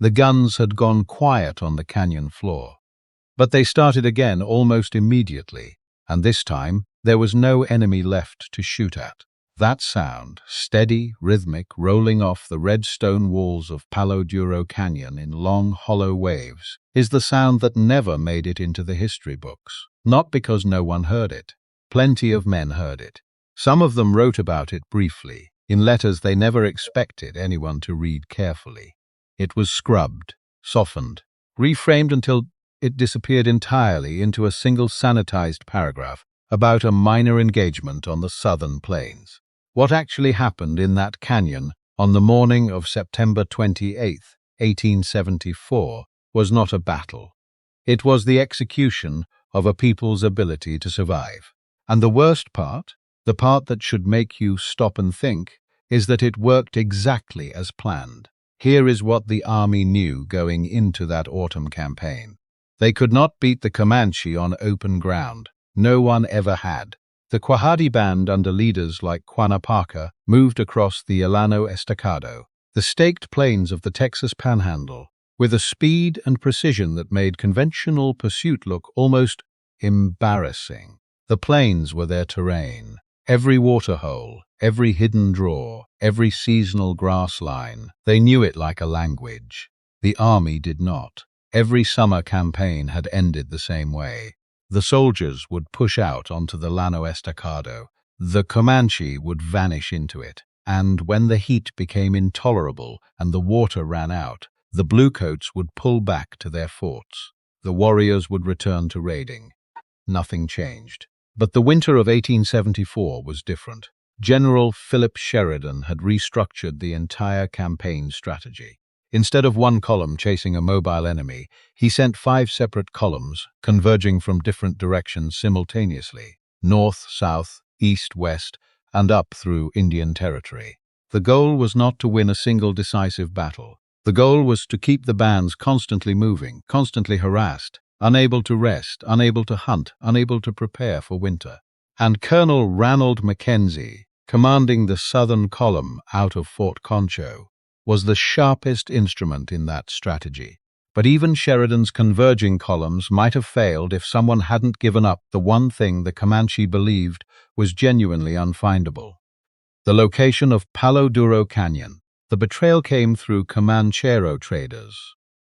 The guns had gone quiet on the canyon floor. But they started again almost immediately, and this time there was no enemy left to shoot at. That sound, steady, rhythmic, rolling off the red stone walls of Palo Duro Canyon in long, hollow waves, is the sound that never made it into the history books. Not because no one heard it. Plenty of men heard it. Some of them wrote about it briefly, in letters they never expected anyone to read carefully. It was scrubbed, softened, reframed until it disappeared entirely into a single sanitized paragraph about a minor engagement on the southern plains. What actually happened in that canyon on the morning of September 28, 1874, was not a battle. It was the execution of a people's ability to survive. And the worst part, the part that should make you stop and think, is that it worked exactly as planned. Here is what the army knew going into that autumn campaign. They could not beat the Comanche on open ground. No one ever had. The Quahadi band, under leaders like Quanah moved across the Llano Estacado, the staked plains of the Texas Panhandle, with a speed and precision that made conventional pursuit look almost embarrassing. The plains were their terrain. Every waterhole, every hidden draw, every seasonal grass line, they knew it like a language. The army did not. Every summer campaign had ended the same way. The soldiers would push out onto the Llano Estacado. The Comanche would vanish into it. And when the heat became intolerable and the water ran out, the bluecoats would pull back to their forts. The warriors would return to raiding. Nothing changed. But the winter of 1874 was different. General Philip Sheridan had restructured the entire campaign strategy. Instead of one column chasing a mobile enemy, he sent 5 separate columns converging from different directions simultaneously, north, south, east, west, and up through Indian Territory. The goal was not to win a single decisive battle. The goal was to keep the bands constantly moving, constantly harassed, unable to rest, unable to hunt, unable to prepare for winter. And Colonel Ranald Mackenzie, commanding the southern column out of Fort Concho, was the sharpest instrument in that strategy. But even Sheridan's converging columns might have failed if someone hadn't given up the one thing the Comanche believed was genuinely unfindable: the location of Palo Duro Canyon. The betrayal came through Comanchero traders,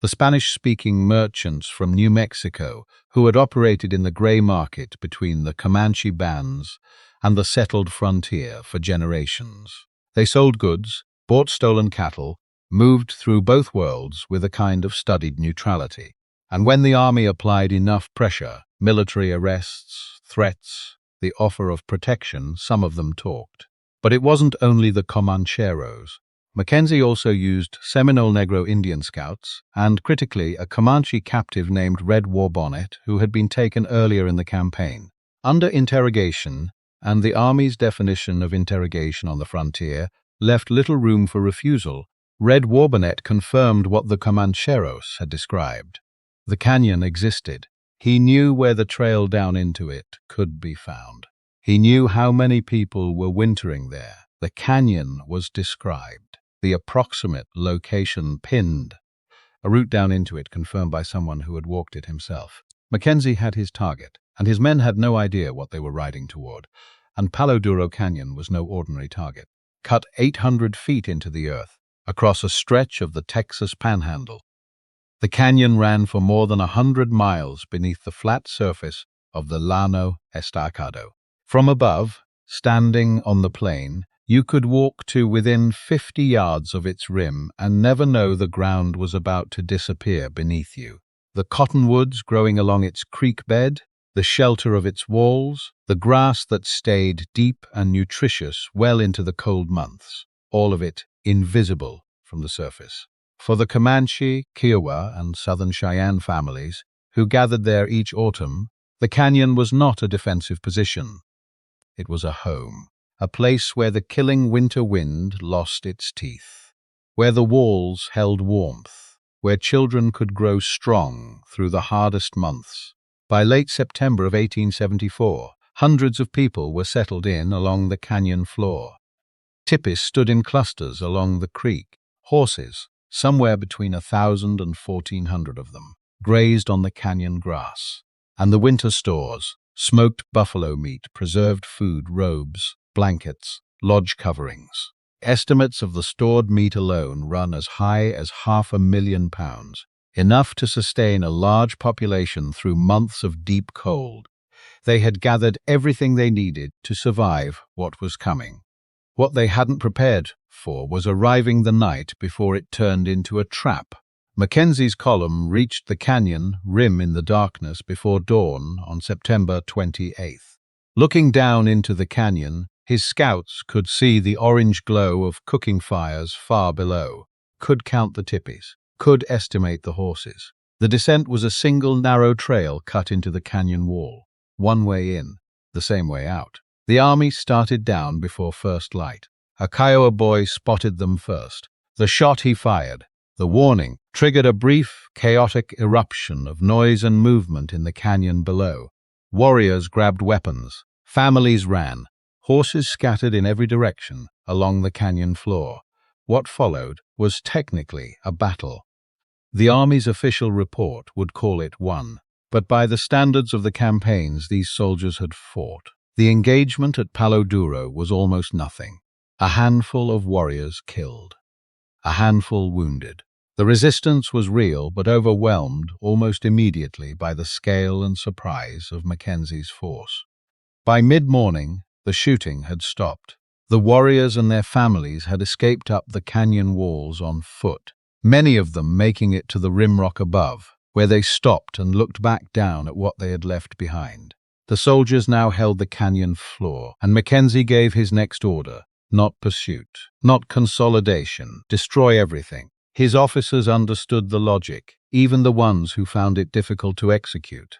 the Spanish-speaking merchants from New Mexico who had operated in the gray market between the Comanche bands and the settled frontier for generations. They sold goods, bought stolen cattle, moved through both worlds with a kind of studied neutrality. And when the army applied enough pressure, military arrests, threats, the offer of protection, some of them talked. But it wasn't only the Comancheros. Mackenzie also used Seminole Negro Indian scouts and, critically, a Comanche captive named Red Warbonnet who had been taken earlier in the campaign. Under interrogation, and the army's definition of interrogation on the frontier left little room for refusal, Red Warbonnet confirmed what the Comancheros had described. The canyon existed. He knew where the trail down into it could be found. He knew how many people were wintering there. The canyon was described. The approximate location pinned. A route down into it confirmed by someone who had walked it himself. Mackenzie had his target, and his men had no idea what they were riding toward. And Palo Duro Canyon was no ordinary target. Cut 800 feet into the earth, across a stretch of the Texas Panhandle. The canyon ran for more than 100 miles beneath the flat surface of the Llano Estacado. From above, standing on the plain, you could walk to within 50 yards of its rim and never know the ground was about to disappear beneath you. The cottonwoods growing along its creek bed, the shelter of its walls, the grass that stayed deep and nutritious well into the cold months, all of it invisible from the surface. For the Comanche, Kiowa, and Southern Cheyenne families, who gathered there each autumn, the canyon was not a defensive position. It was a home, a place where the killing winter wind lost its teeth, where the walls held warmth, where children could grow strong through the hardest months. By late September of 1874, hundreds of people were settled in along the canyon floor. Tipis stood in clusters along the creek. Horses, somewhere between 1,000 and 1,400 of them, grazed on the canyon grass. And the winter stores, smoked buffalo meat, preserved food, robes, blankets, lodge coverings. Estimates of the stored meat alone run as high as £500,000, enough to sustain a large population through months of deep cold. They had gathered everything they needed to survive what was coming. What they hadn't prepared for was arriving the night before it turned into a trap. Mackenzie's column reached the canyon rim in the darkness before dawn on September 28th. Looking down into the canyon, his scouts could see the orange glow of cooking fires far below, could count the tipis, could estimate the horses. The descent was a single narrow trail cut into the canyon wall. One way in, the same way out. The army started down before first light. A Kiowa boy spotted them first. The shot he fired, the warning, triggered a brief, chaotic eruption of noise and movement in the canyon below. Warriors grabbed weapons. Families ran. Horses scattered in every direction along the canyon floor. What followed was technically a battle. The Army's official report would call it won, but by the standards of the campaigns these soldiers had fought, the engagement at Palo Duro was almost nothing. A handful of warriors killed, a handful wounded. The resistance was real but overwhelmed almost immediately by the scale and surprise of Mackenzie's force. By mid-morning, the shooting had stopped. The warriors and their families had escaped up the canyon walls on foot, many of them making it to the Rimrock above, where they stopped and looked back down at what they had left behind. The soldiers now held the canyon floor, and Mackenzie gave his next order: not pursuit, not consolidation, destroy everything. His officers understood the logic, even the ones who found it difficult to execute.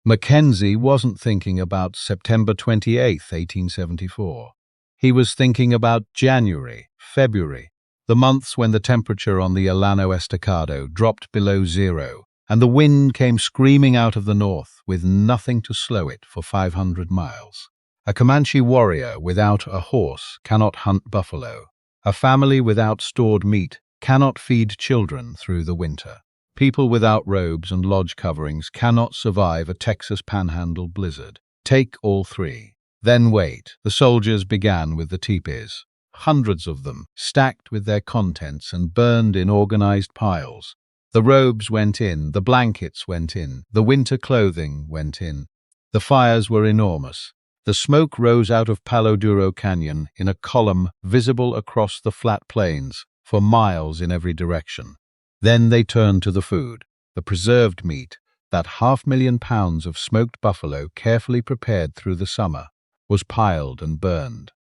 Mackenzie wasn't thinking about September 28, 1874. He was thinking about January, February, the months when the temperature on the Llano Estacado dropped below zero, and the wind came screaming out of the north with nothing to slow it for 500 miles. A Comanche warrior without a horse cannot hunt buffalo. A family without stored meat cannot feed children through the winter. People without robes and lodge coverings cannot survive a Texas panhandle blizzard. Take all three. Then wait. The soldiers began with the tipis, hundreds of them, stacked with their contents and burned in organized piles. The robes went in, the blankets went in, the winter clothing went in. The fires were enormous. The smoke rose out of Palo Duro Canyon in a column visible across the flat plains for miles in every direction. Then they turned to the food. The preserved meat, that 500,000 pounds of smoked buffalo carefully prepared through the summer, was piled and burned.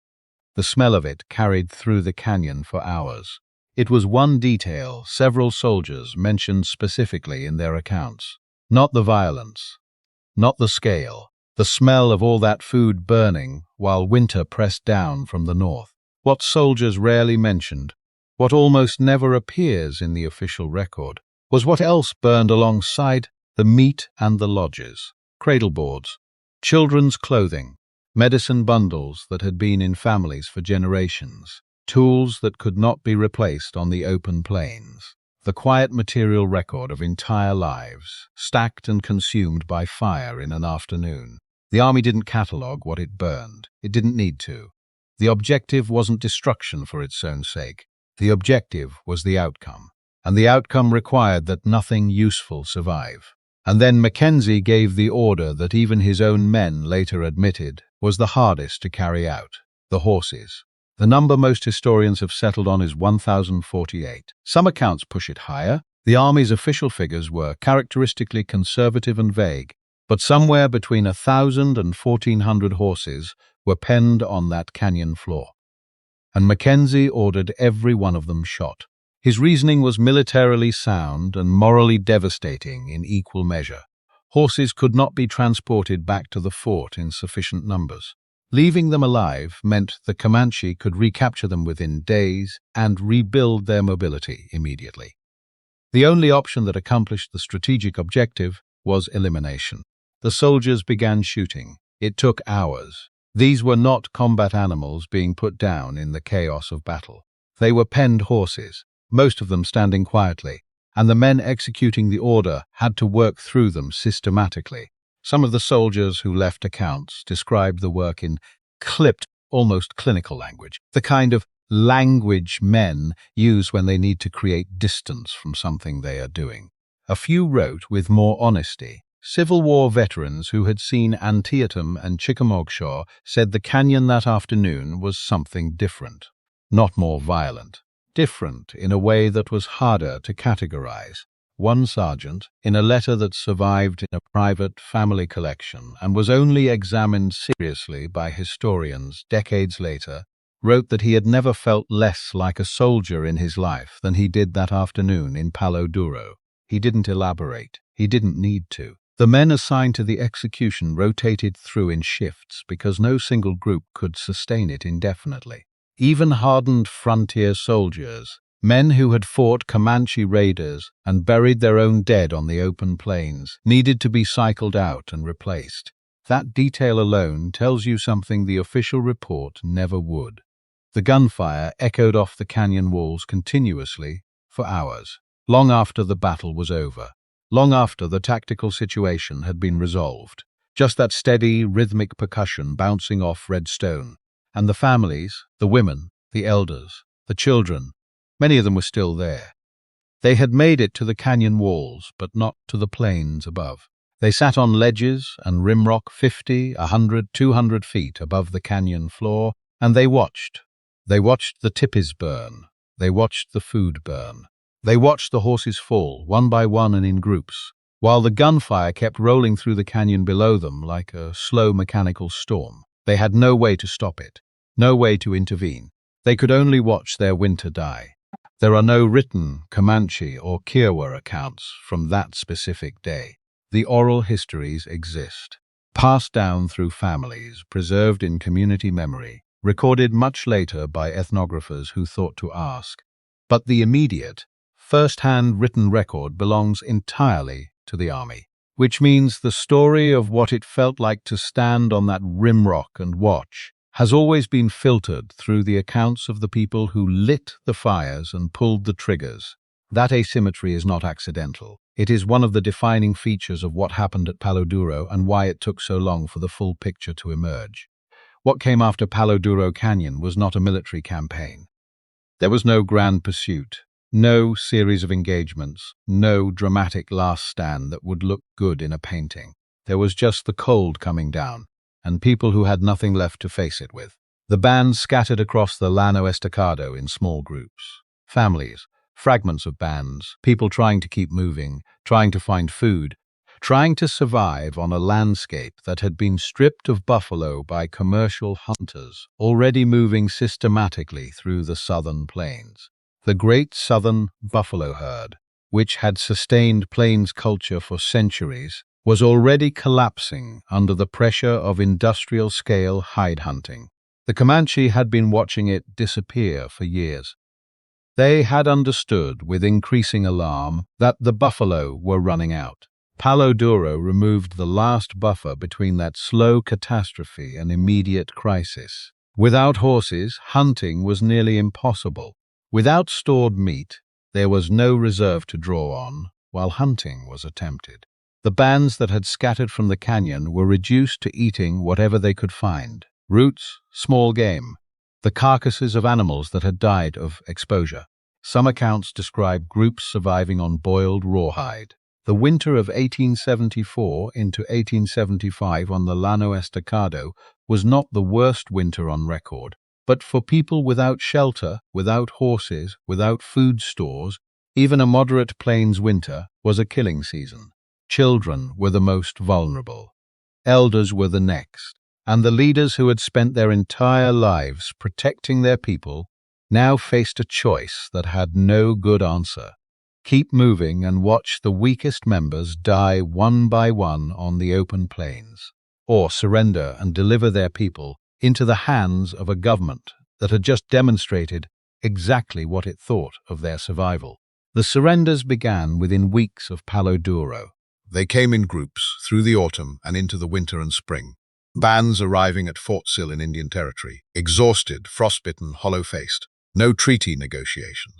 The smell of it carried through the canyon for hours. It was one detail several soldiers mentioned specifically in their accounts. Not the violence, not the scale, the smell of all that food burning while winter pressed down from the north. What soldiers rarely mentioned, what almost never appears in the official record, was what else burned alongside the meat and the lodges: cradleboards, children's clothing, medicine bundles that had been in families for generations, tools that could not be replaced on the open plains. The quiet material record of entire lives, stacked and consumed by fire in an afternoon. The army didn't catalogue what it burned. It didn't need to. The objective wasn't destruction for its own sake. The objective was the outcome, and the outcome required that nothing useful survive. And then Mackenzie gave the order that even his own men later admitted was the hardest to carry out: the horses. The number most historians have settled on is 1,048. Some accounts push it higher. The army's official figures were characteristically conservative and vague, but somewhere between 1,000 and 1,400 horses were penned on that canyon floor. And Mackenzie ordered every one of them shot. His reasoning was militarily sound and morally devastating in equal measure. Horses could not be transported back to the fort in sufficient numbers. Leaving them alive meant the Comanche could recapture them within days and rebuild their mobility immediately. The only option that accomplished the strategic objective was elimination. The soldiers began shooting. It took hours. These were not combat animals being put down in the chaos of battle. They were penned horses, most of them standing quietly, and the men executing the order had to work through them systematically. Some of the soldiers who left accounts described the work in clipped, almost clinical language, the kind of language men use when they need to create distance from something they are doing. A few wrote with more honesty. Civil War veterans who had seen Antietam and Chickamauga said the canyon that afternoon was something different, not more violent. Different in a way that was harder to categorize. One sergeant, in a letter that survived in a private family collection and was only examined seriously by historians decades later, wrote that he had never felt less like a soldier in his life than he did that afternoon in Palo Duro. He didn't elaborate. He didn't need to. The men assigned to the execution rotated through in shifts because no single group could sustain it indefinitely. Even hardened frontier soldiers, men who had fought Comanche raiders and buried their own dead on the open plains, needed to be cycled out and replaced. That detail alone tells you something the official report never would. The gunfire echoed off the canyon walls continuously for hours, long after the battle was over, long after the tactical situation had been resolved. Just that steady, rhythmic percussion bouncing off red stone. And the families, the women, the elders, the children, many of them were still there. They had made it to the canyon walls, but not to the plains above. They sat on ledges and rimrock 50, 100, 200 feet above the canyon floor, and they watched. They watched the tipis burn. They watched the food burn. They watched the horses fall, one by one and in groups, while the gunfire kept rolling through the canyon below them like a slow mechanical storm. They had no way to stop it, no way to intervene. They could only watch their winter die. There are no written Comanche or Kiowa accounts from that specific day. The oral histories exist, passed down through families, preserved in community memory, recorded much later by ethnographers who thought to ask. But the immediate, first-hand written record belongs entirely to the army, which means the story of what it felt like to stand on that rimrock and watch has always been filtered through the accounts of the people who lit the fires and pulled the triggers. That asymmetry is not accidental. It is one of the defining features of what happened at Palo Duro and why it took so long for the full picture to emerge. What came after Palo Duro Canyon was not a military campaign. There was no grand pursuit, no series of engagements, no dramatic last stand that would look good in a painting. There was just the cold coming down, and people who had nothing left to face it with. The bands scattered across the Llano Estacado in small groups. Families, fragments of bands, people trying to keep moving, trying to find food, trying to survive on a landscape that had been stripped of buffalo by commercial hunters, already moving systematically through the southern plains. The great southern buffalo herd, which had sustained plains culture for centuries, was already collapsing under the pressure of industrial-scale hide hunting. The Comanche had been watching it disappear for years. They had understood with increasing alarm that the buffalo were running out. Palo Duro removed the last buffer between that slow catastrophe and immediate crisis. Without horses, hunting was nearly impossible. Without stored meat, there was no reserve to draw on, while hunting was attempted. The bands that had scattered from the canyon were reduced to eating whatever they could find: roots, small game, the carcasses of animals that had died of exposure. Some accounts describe groups surviving on boiled rawhide. The winter of 1874 into 1875 on the Llano Estacado was not the worst winter on record, but for people without shelter, without horses, without food stores, even a moderate plains winter was a killing season. Children were the most vulnerable. Elders were the next, and the leaders who had spent their entire lives protecting their people now faced a choice that had no good answer. Keep moving and watch the weakest members die one by one on the open plains, or surrender and deliver their people into the hands of a government that had just demonstrated exactly what it thought of their survival. The surrenders began within weeks of Palo Duro. They came in groups through the autumn and into the winter and spring. Bands arriving at Fort Sill in Indian Territory, exhausted, frostbitten, hollow-faced. No treaty negotiations.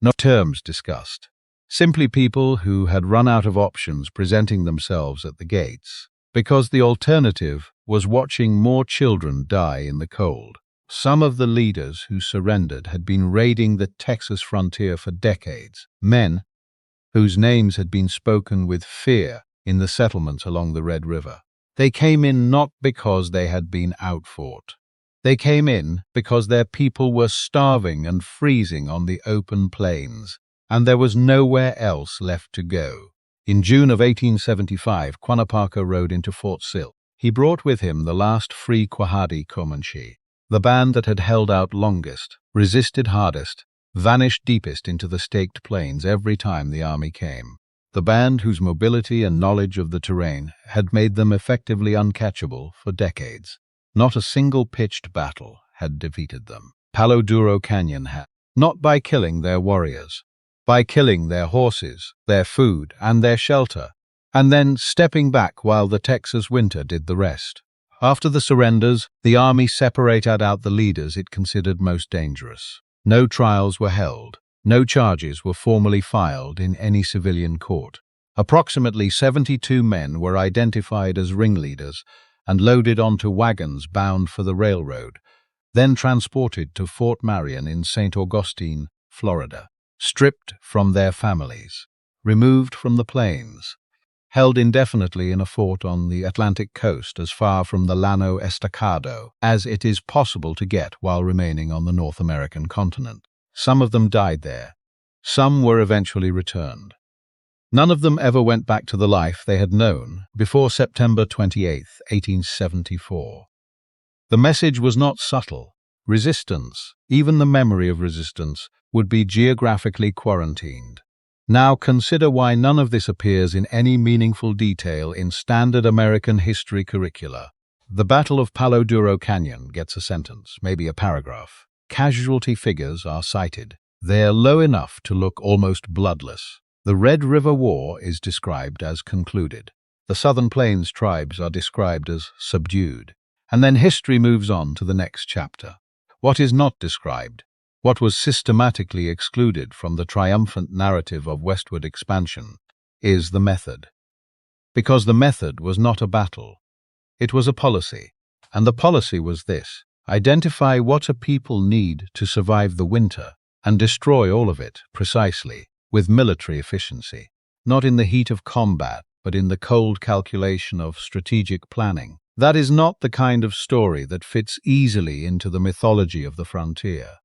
No terms discussed. Simply people who had run out of options presenting themselves at the gates, because the alternative was watching more children die in the cold. Some of the leaders who surrendered had been raiding the Texas frontier for decades, men whose names had been spoken with fear in the settlements along the Red River. They came in not because they had been outfought. They came in because their people were starving and freezing on the open plains, and there was nowhere else left to go. In June of 1875, Quanah rode into Fort Sill. He brought with him the last free Quahadi Comanche, the band that had held out longest, resisted hardest, vanished deepest into the staked plains every time the army came. The band whose mobility and knowledge of the terrain had made them effectively uncatchable for decades. Not a single pitched battle had defeated them. Palo Duro Canyon had, not by killing their warriors, by killing their horses, their food, and their shelter, and then stepping back while the Texas winter did the rest. After the surrenders, the army separated out the leaders it considered most dangerous. No trials were held. No charges were formally filed in any civilian court. Approximately 72 men were identified as ringleaders and loaded onto wagons bound for the railroad, then transported to Fort Marion in St. Augustine, Florida, stripped from their families, removed from the plains, held indefinitely in a fort on the Atlantic coast as far from the Llano Estacado as it is possible to get while remaining on the North American continent. Some of them died there. Some were eventually returned. None of them ever went back to the life they had known before September 28, 1874. The message was not subtle. Resistance, even the memory of resistance, would be geographically quarantined. Now consider why none of this appears in any meaningful detail in standard American history curricula. The Battle of Palo Duro Canyon gets a sentence, maybe a paragraph. Casualty figures are cited. They're low enough to look almost bloodless. The Red River War is described as concluded. The Southern Plains tribes are described as subdued. And then history moves on to the next chapter. What is not described, what was systematically excluded from the triumphant narrative of westward expansion, is the method. Because the method was not a battle. It was a policy. And the policy was this: identify what a people need to survive the winter and destroy all of it precisely, with military efficiency, not in the heat of combat, but in the cold calculation of strategic planning. That is not the kind of story that fits easily into the mythology of the frontier.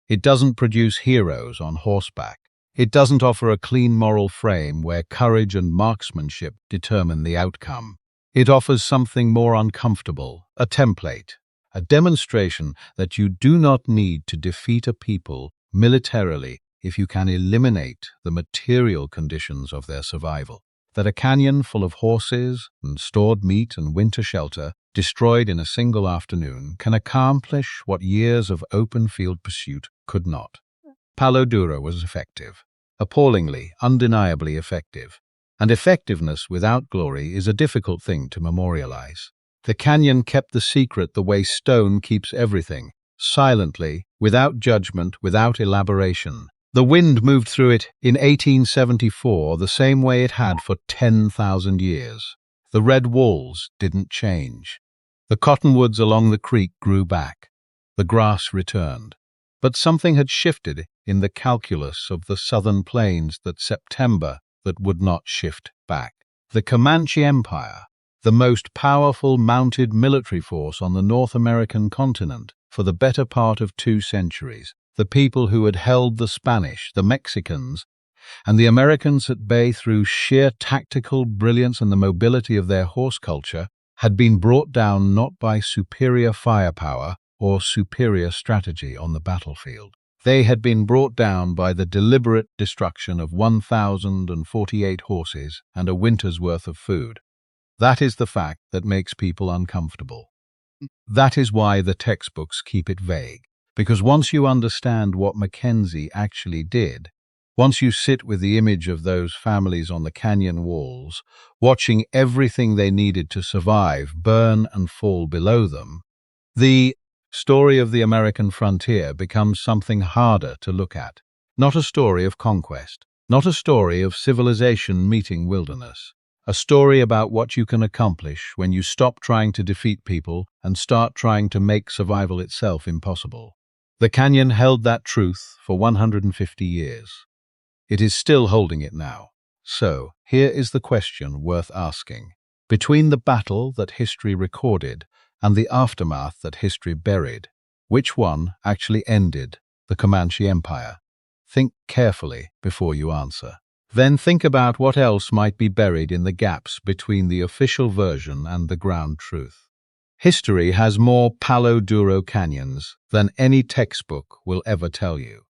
It doesn't produce heroes on horseback. It doesn't offer a clean moral frame where courage and marksmanship determine the outcome. It offers something more uncomfortable, a template, a demonstration that you do not need to defeat a people militarily if you can eliminate the material conditions of their survival. That a canyon full of horses and stored meat and winter shelter, destroyed in a single afternoon, can accomplish what years of open field pursuit could not. Palo Duro was effective, appallingly, undeniably effective. And effectiveness without glory is a difficult thing to memorialize. The canyon kept the secret the way stone keeps everything, silently, without judgment, without elaboration. The wind moved through it in 1874 the same way it had for 10,000 years. The red walls didn't change. The cottonwoods along the creek grew back. The grass returned. But something had shifted in the calculus of the southern plains that would not shift back. The Comanche Empire, the most powerful mounted military force on the North American continent for the better part of 2 centuries, the people who had held the Spanish, the Mexicans, and the Americans at bay through sheer tactical brilliance and the mobility of their horse culture, had been brought down not by superior firepower or superior strategy on the battlefield. They had been brought down by the deliberate destruction of 1,048 horses and a winter's worth of food. That is the fact that makes people uncomfortable. That is why the textbooks keep it vague. Because once you understand what Mackenzie actually did, once you sit with the image of those families on the canyon walls, watching everything they needed to survive burn and fall below them, the story of the American frontier becomes something harder to look at. Not a story of conquest. Not a story of civilization meeting wilderness. A story about what you can accomplish when you stop trying to defeat people and start trying to make survival itself impossible. The canyon held that truth for 150 years. It is still holding it now. So, here is the question worth asking. Between the battle that history recorded and the aftermath that history buried, which one actually ended the Comanche Empire? Think carefully before you answer. Then think about what else might be buried in the gaps between the official version and the ground truth. History has more Palo Duro canyons than any textbook will ever tell you.